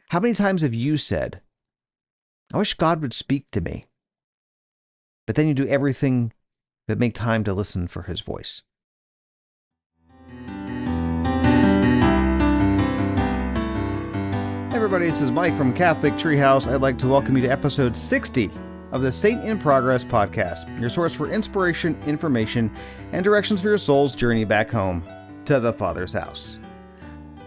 How many times have you said, I wish God would speak to me, but then you do everything but make time to listen for his voice? Hey everybody, this is Mike from Catholic Treehouse. I'd like to welcome you to episode 60 of the Saint in Progress podcast, your source for inspiration, information, and directions for your soul's journey back home to the Father's house.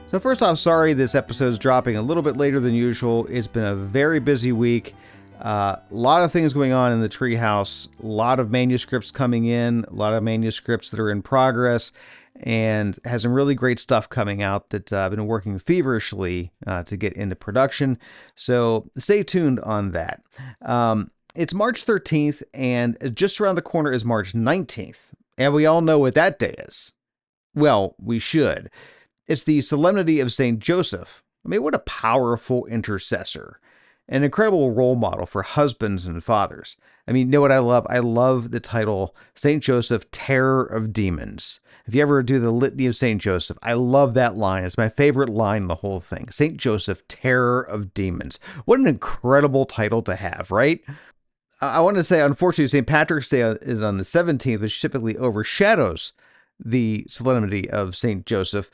So first off, sorry this episode's dropping a little bit later than usual. It's been a very busy week. A lot of things going on in the Treehouse, a lot of manuscripts coming in, a lot of manuscripts that are in progress, and has some really great stuff coming out that I've been working feverishly to get into production. So stay tuned on that. It's March 13th, and just around the corner is March 19th. And we all know what that day is. Well, we should. It's the Solemnity of St. Joseph. I mean, what a powerful intercessor. An incredible role model for husbands and fathers. I mean, you know what I love? I love the title, St. Joseph, Terror of Demons. If you ever do the Litany of St. Joseph, I love that line. It's my favorite line in the whole thing. St. Joseph, Terror of Demons. What an incredible title to have, right? I want to say, unfortunately, St. Patrick's Day is on the 17th, which typically overshadows the Solemnity of St. Joseph.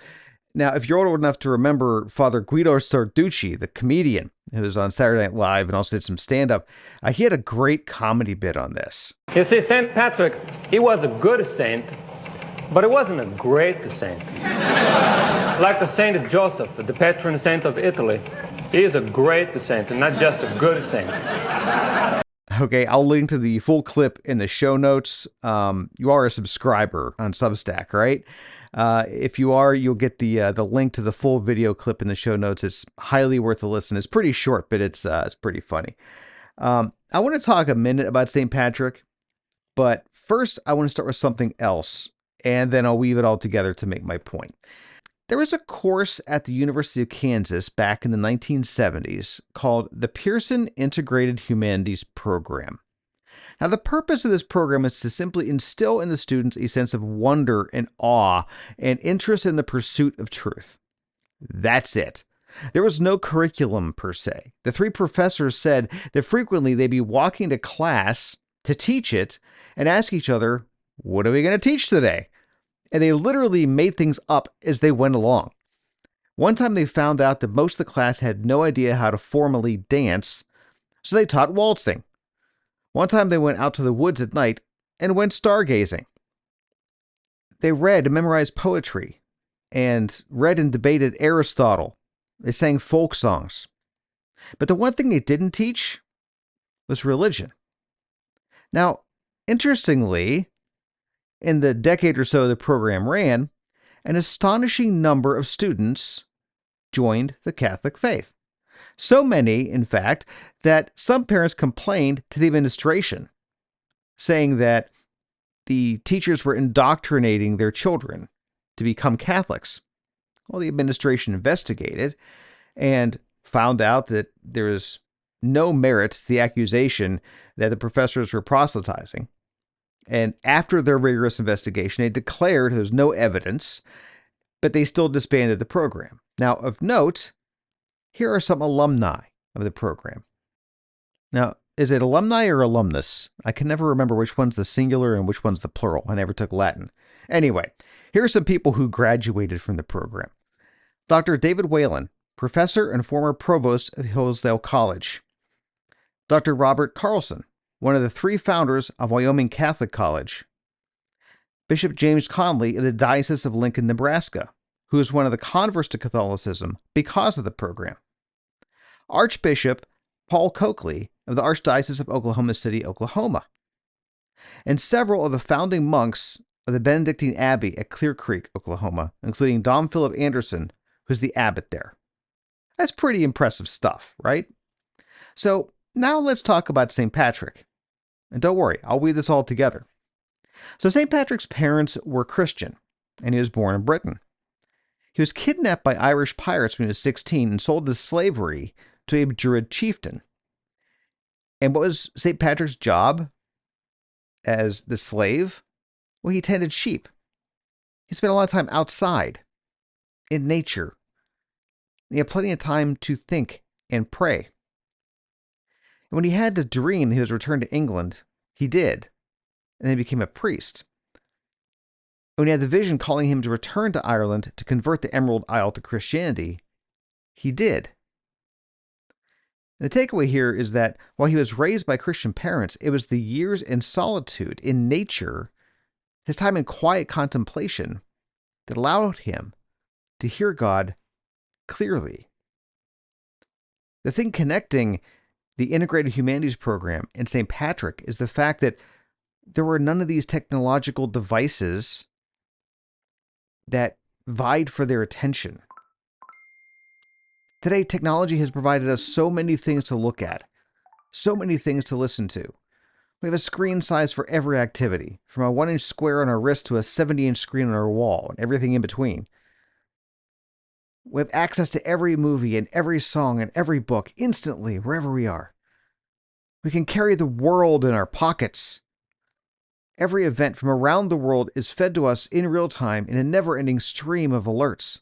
Now, if you're old enough to remember Father Guido Sarducci, the comedian who was on Saturday Night Live and also did some stand-up, he had a great comedy bit on this. You see, St. Patrick, he was a good saint, but he wasn't a great saint. Like the Saint Joseph, the patron saint of Italy, he is a great saint and not just a good saint. Okay, I'll link to the full clip in the show notes. You are a subscriber on Substack, right? If you are, you'll get the link to the full video clip in the show notes. It's highly worth a listen. It's pretty short, but it's pretty funny. I want to talk a minute about St. Patrick, but first I want to start with something else, and then I'll weave it all together to make my point. There was a course at the University of Kansas back in the 1970s called the Pearson Integrated Humanities Program. Now, the purpose of this program is to simply instill in the students a sense of wonder and awe and interest in the pursuit of truth. That's it. There was no curriculum per se. The three professors said that frequently they'd be walking to class to teach it and ask each other, what are we going to teach today? And they literally made things up as they went along. One time they found out that most of the class had no idea how to formally dance, so they taught waltzing. One time they went out to the woods at night and went stargazing. They read and memorized poetry and read and debated Aristotle. They sang folk songs. But the one thing they didn't teach was religion. Now, interestingly, in the decade or so the program ran, an astonishing number of students joined the Catholic faith. So many, in fact, that some parents complained to the administration, saying that the teachers were indoctrinating their children to become Catholics. Well, the administration investigated and found out that there was no merit to the accusation that the professors were proselytizing. And after their rigorous investigation, they declared there was no evidence, but they still disbanded the program. Now, of note, here are some alumni of the program. Now, is it alumni or alumnus? I can never remember which one's the singular and which one's the plural. I never took Latin. Anyway, here are some people who graduated from the program. Dr. David Whalen, professor and former provost of Hillsdale College. Dr. Robert Carlson, one of the three founders of Wyoming Catholic College. Bishop James Conley of the Diocese of Lincoln, Nebraska, who is one of the converts to Catholicism because of the program. Archbishop Paul Coakley of the Archdiocese of Oklahoma City, Oklahoma. And several of the founding monks of the Benedictine Abbey at Clear Creek, Oklahoma, including Dom Philip Anderson, who's the abbot there. That's pretty impressive stuff, right? So now let's talk about St. Patrick. And don't worry, I'll weave this all together. So St. Patrick's parents were Christian, and he was born in Britain. He was kidnapped by Irish pirates when he was 16 and sold to slavery to a Druid chieftain. And what was St. Patrick's job as the slave? Well, he tended sheep. He spent a lot of time outside, in nature. He had plenty of time to think and pray. And when he had to dream he was returned to England, he did, and then became a priest. When he had the vision calling him to return to Ireland to convert the Emerald Isle to Christianity, he did. And the takeaway here is that while he was raised by Christian parents, it was the years in solitude, in nature, his time in quiet contemplation, that allowed him to hear God clearly. The thing connecting the Integrated Humanities Program and St. Patrick is the fact that there were none of these technological devices that vied for their attention. Today, technology has provided us so many things to look at, so many things to listen to. We have a screen size for every activity, from a 1-inch square on our wrist to a 70-inch screen on our wall, and everything in between. We have access to every movie and every song and every book instantly, wherever we are. We can carry the world in our pockets. Every event from around the world is fed to us in real time in a never-ending stream of alerts.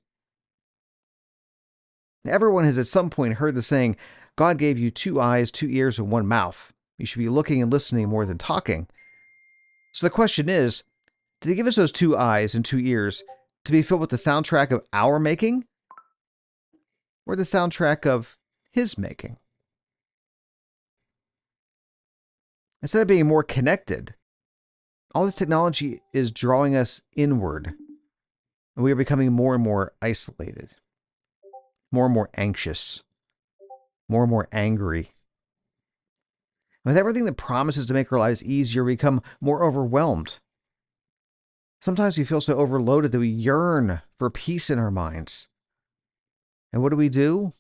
Everyone has at some point heard the saying, God gave you 2 eyes, 2 ears, and 1 mouth. You should be looking and listening more than talking. So the question is, did he give us those 2 eyes and 2 ears to be filled with the soundtrack of our making? Or the soundtrack of his making? Instead of being more connected, all this technology is drawing us inward, and we are becoming more and more isolated, more and more anxious, more and more angry. With everything that promises to make our lives easier, we become more overwhelmed. Sometimes we feel so overloaded that we yearn for peace in our minds. And what do?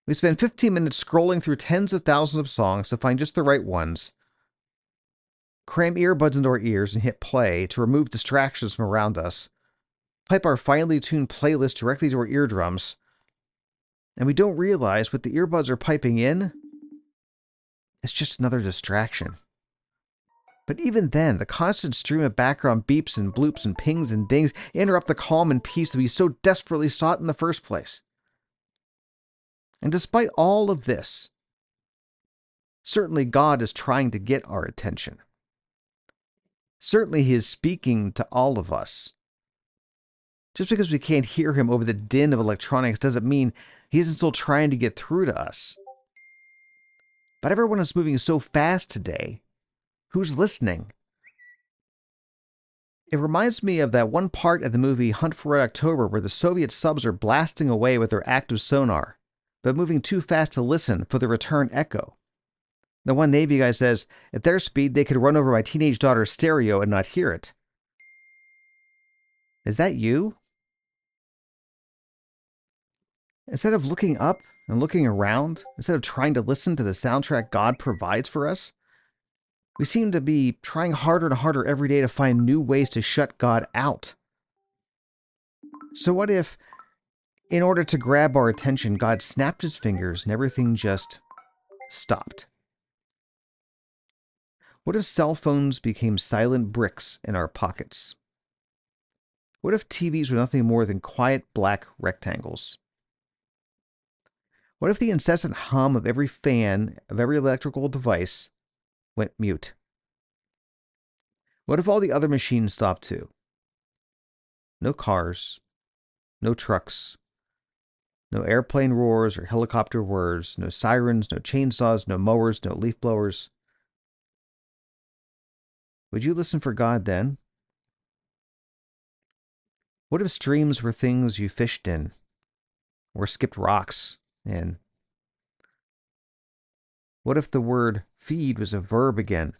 We spend 15 minutes scrolling through tens of thousands of songs to find just the right ones, cram earbuds into our ears and hit play to remove distractions from around us, pipe our finely tuned playlist directly to our eardrums, and we don't realize what the earbuds are piping in is just another distraction. But even then, the constant stream of background beeps and bloops and pings and dings interrupt the calm and peace that we so desperately sought in the first place. And despite all of this, certainly God is trying to get our attention. Certainly he is speaking to all of us. Just because we can't hear him over the din of electronics doesn't mean he isn't still trying to get through to us. But everyone is moving so fast today. Who's listening? It reminds me of that one part of the movie Hunt for Red October where the Soviet subs are blasting away with their active sonar, but moving too fast to listen for the return echo. The one Navy guy says, at their speed, they could run over my teenage daughter's stereo and not hear it. Is that you? Instead of looking up and looking around, instead of trying to listen to the soundtrack God provides for us, we seem to be trying harder and harder every day to find new ways to shut God out. So what if, in order to grab our attention, God snapped his fingers and everything just stopped? What if cell phones became silent bricks in our pockets? What if TVs were nothing more than quiet black rectangles? What if the incessant hum of every fan, of every electrical device, went mute? What if all the other machines stopped too? No cars, no trucks, no airplane roars or helicopter whirs, no sirens, no chainsaws, no mowers, no leaf blowers. Would you listen for God then? What if streams were things you fished in, or skipped rocks in? What if the word feed was a verb again,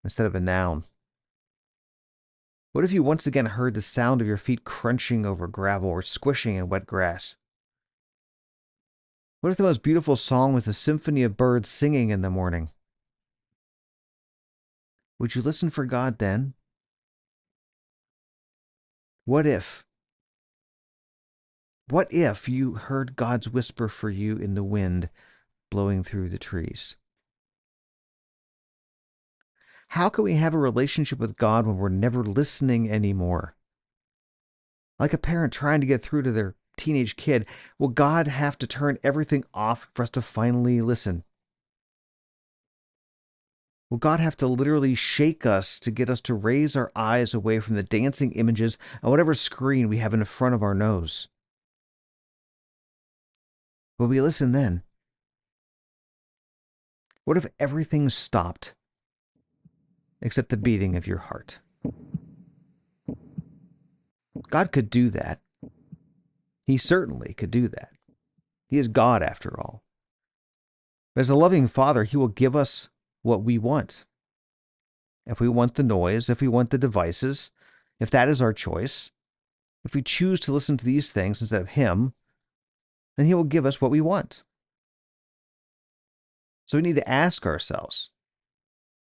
instead of a noun? What if you once again heard the sound of your feet crunching over gravel or squishing in wet grass? What if the most beautiful song was the symphony of birds singing in the morning? Would you listen for God then? What if you heard God's whisper for you in the wind blowing through the trees? How can we have a relationship with God when we're never listening anymore? Like a parent trying to get through to their teenage kid, will God have to turn everything off for us to finally listen? Will God have to literally shake us to get us to raise our eyes away from the dancing images on whatever screen we have in front of our nose? Will we listen then? What if everything stopped except the beating of your heart? God could do that. He certainly could do that. He is God, after all. But as a loving Father, He will give us what we want. If we want the noise, if we want the devices, if that is our choice, if we choose to listen to these things instead of Him, then He will give us what we want. So we need to ask ourselves,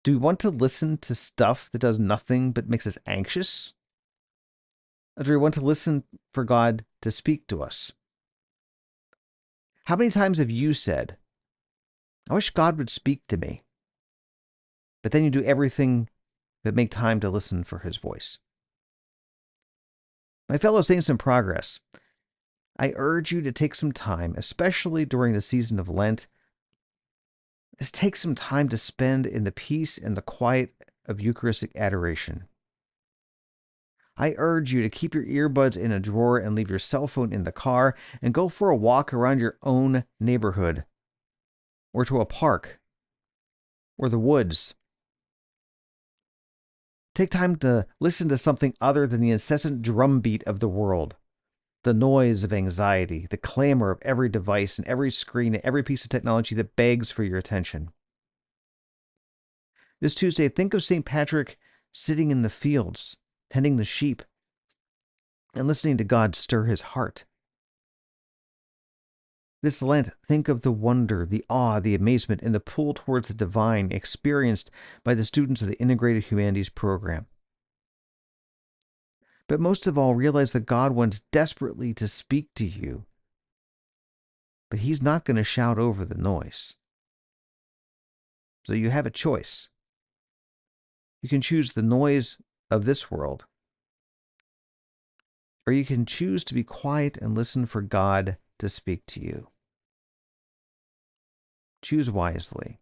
do we want to listen to stuff that does nothing but makes us anxious? Or do we want to listen for God to speak to us? How many times have you said, I wish God would speak to me, but then you do everything but make time to listen for His voice? My fellow saints in progress, I urge you to take some time, especially during the season of Lent. Just take some time to spend in the peace and the quiet of Eucharistic adoration. I urge you to keep your earbuds in a drawer and leave your cell phone in the car and go for a walk around your own neighborhood or to a park or the woods. Take time to listen to something other than the incessant drumbeat of the world, the noise of anxiety, the clamor of every device and every screen and every piece of technology that begs for your attention. This Tuesday, think of St. Patrick sitting in the fields, tending the sheep, and listening to God stir his heart. This Lent, think of the wonder, the awe, the amazement, and the pull towards the divine experienced by the students of the Integrated Humanities program. But most of all, realize that God wants desperately to speak to you, but He's not going to shout over the noise. So you have a choice. You can choose the noise of this world, or you can choose to be quiet and listen for God to speak to you. Choose wisely.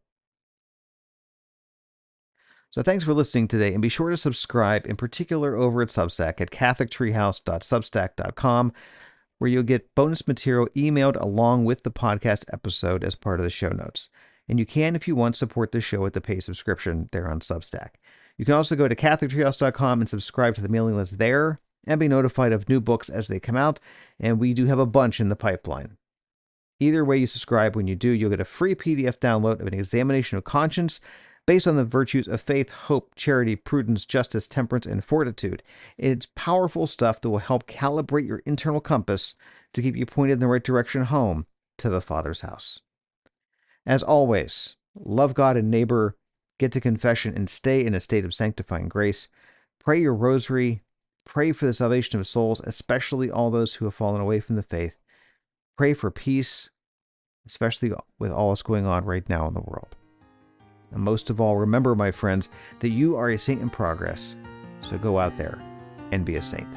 So thanks for listening today, and be sure to subscribe, in particular over at Substack at catholictreehouse.substack.com, where you'll get bonus material emailed along with the podcast episode as part of the show notes. And you can, if you want, support the show with the paid subscription there on Substack. You can also go to catholictreehouse.com and subscribe to the mailing list there and be notified of new books as they come out, and we do have a bunch in the pipeline. Either way you subscribe, when you do, you'll get a free PDF download of an examination of conscience based on the virtues of faith, hope, charity, prudence, justice, temperance, and fortitude. It's powerful stuff that will help calibrate your internal compass to keep you pointed in the right direction home to the Father's house. As always, love God and neighbor, get to confession, and stay in a state of sanctifying grace. Pray your rosary. Pray for the salvation of souls, especially all those who have fallen away from the faith. Pray for peace, especially with all that's going on right now in the world. And most of all, remember, my friends, that you are a saint in progress. So go out there and be a saint.